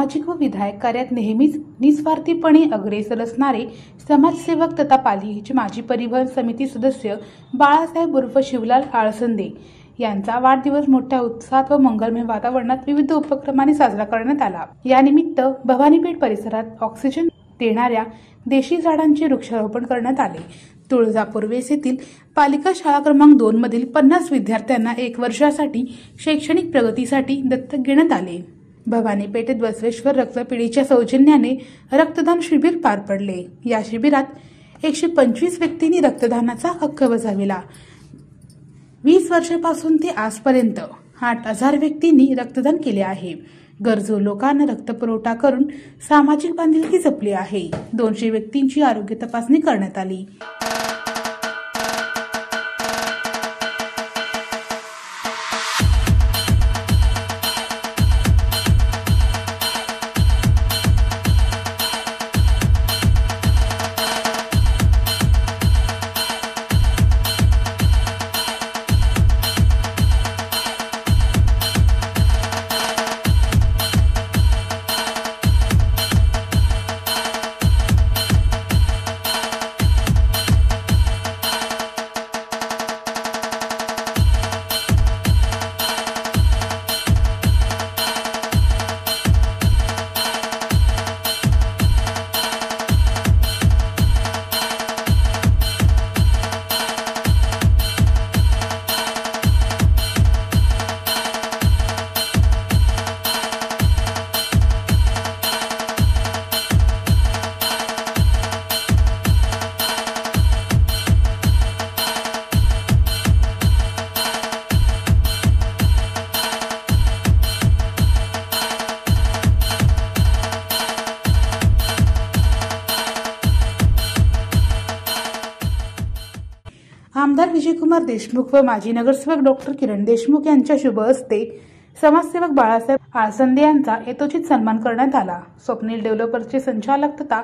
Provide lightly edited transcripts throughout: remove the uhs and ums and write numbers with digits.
सामाजिक व विधायक कार्यात नेहमीच निस्वार्थीपणे अग्रेसर असणारे समाजसेवक तथा पालिकेचे माजी परिवहन समिती सदस्य बाळासाहेब उर्फ शिवलाल आळसंदे यांचा वाढदिवस मोठ्या उत्साहात व मंगलमय वातावरणात विविध उपक्रमांनी साजरा करण्यात आला। यानिमित्त भवानीपेठ परिसरात ऑक्सिजन देणाऱ्या देशी झाडांचे वृक्षारोपण करण्यात आले। तुळजापूर वेस येथील पालिका शाळा क्रमांक 2 मधील 50 विद्यार्थ्यांना 1 वर्षासाठी शैक्षणिक प्रगतीसाठी दत्तक घेण्यात आले। भवानीपेठेत बसवेश्वर रक्तपेढीच्या सौजन्याने रक्तदान शिबिर पार पडले। या शिबिरात 125 व्यक्तींनी रक्तदानाचा हक्क बजावला। 20 वर्षापासून ते आजपर्यंत 8000 व्यक्तींनी रक्तदान केले आहे। गरजू लोकांना रक्तपुरवठा करून सामाजिक बांधिलकी जपली आहे। 200 व्यक्तींची आरोग्य तपासणी करण्यात आली। आमदार विजयकुमार देशमुख व माजी नगरसेवक डॉक्टर किरण देशमुख यांच्या शुभ हस्ते समाजसेवक बाळासाहेब आळसंदे यांचा यथोचित सन्मान करण्यात आला। स्वप्नील डेव्हलपर्सचे संचालक तथा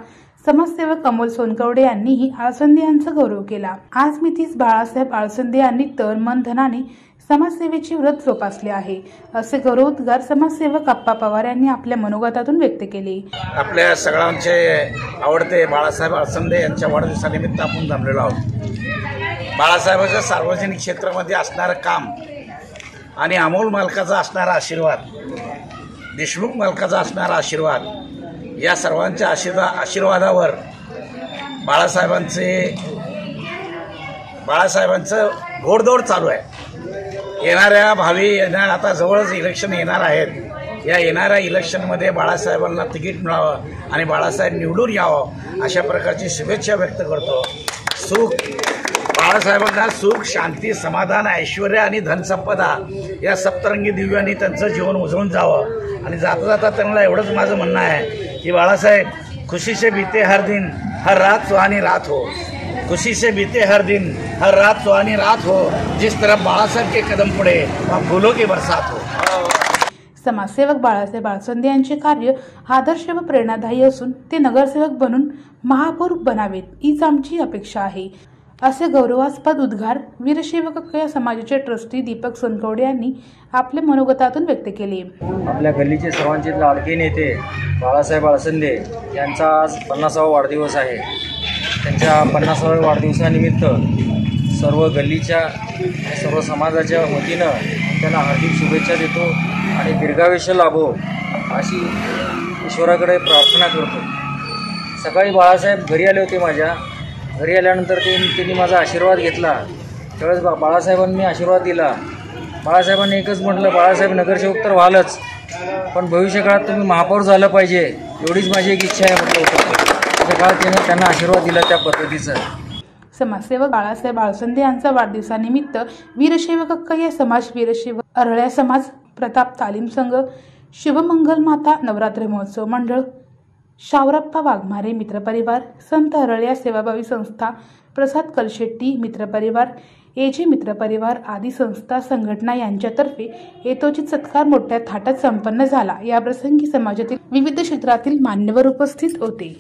समाजसेवक अमोल सोनकवडे यांनीही आळसंदे यांचा गौरव केला। आज मितीस बाळासाहेब आळसंदे यांनी तन मन धनाने समाजसेवेचे व्रत जोपासले आहे, असे गौरवोद्गार समाजसेवक आप्पा पवार यांनी आपल्या मनोगतातून व्यक्त केले। आपल्या सगळ्यांचे आवडते बाळासाहेब आळसंदे यांच्या वाढदिवसानिमित्त आपण जमलेलो आहोत। बाळासाहेबांच्या सार्वजनिक क्षेत्रामध्ये असणारं काम आणि अमोल मालकाचा असणारा आशीर्वाद, देशमुख मालकाचा असणारा आशीर्वाद, या सर्वांच्या आशीर्वादावर बाळासाहेबांचं घोडदौड चालू आहे। आता जवळच इलेक्शन येणार आहेत। या येणाऱ्या इलेक्शनमध्ये बाळासाहेबांना तिकीट मिळावं आणि बाळासाहेब निवडून यावं अशा प्रकारची शुभेच्छा व्यक्त करतो। बाळासाहेबांना सुख, शांती, समाधान, ऐश्वर्य आणि धनसंपदा या सप्तरंगी दिव्यांनी त्यांचं जीवन उजळून जावं। आणि जाता जाता त्यांना एवढंच माझं म्हणणं आहे की बाळासाहेब, खुशी से बीते हर दिन हर रात सुहानी रात हो, खुशी से बीते हर दिन हर रात सुहानी रात हो, जिस तरह बाळासाहेब के कदम पड़े वहाँ फूलों की बरसात हो। समाजसेवक बाळासाहेब आळसंदे यांचे कार्य आदर्श व प्रेरणादायी असून ते नगरसेवक बनून महापौर बनावेत हीच आमची अपेक्षा आहे, असे गौरवास्पद उद्गार वीरशैवक या समाजाचे ट्रस्टी दीपक सोनकवडे यांनी आपल्या मनोगतातून व्यक्त केले। आपल्या गल्लीचे सर्वांचे लाडके नेते बाळासाहेब आळसंदे यांचा आज 50वा वाढदिवस आहे। त्यांच्या 50व्या वाढदिवसानिमित्त सर्व गल्लीच्या सर्व समाजाच्या वतीनं त्यांना हार्दिक शुभेच्छा देतो आणि दीर्घायुष्य लाभो अशी ईश्वराकडे प्रार्थना करतो। सकाळी बाळासाहेब घरी आले होते। माझ्या घरी आल्यानंतर त्यांनी माझा आशीर्वाद घेतला। त्यावेळेस बाळासाहेबांनी आशीर्वाद दिला। बाळासाहेबांनी एकच म्हटलं, बाळासाहेब नगरसेवक तर व्हालच, पण भविष्यकाळात तुम्ही महापौर झालं पाहिजे, एवढीच माझी एक इच्छा आहे म्हटलं होतं। त्या काळात त्यांना आशीर्वाद दिला त्या पद्धतीचा। समाजसेवक बाळासाहेब आळसंदे यांचा वाढदिवसानिमित्त वीरशैवक या समाज, वीरशैवक अरळ्या समाज, प्रताप तालीम संघ, शुभमंगल माता नवरात्र महोत्सव मंडळ, शावरप्पा वाघमारे मित्रपरिवार, संत अरळ्या सेवाभावी संस्था, प्रसाद कलशेट्टी मित्रपरिवार, एजे मित्रपरिवार आदी संस्था संघटना यांच्यातर्फे यथोचित सत्कार मोठ्या थाटात संपन्न झाला। या प्रसंगी समाजातील विविध क्षेत्रातील मान्यवर उपस्थित होते।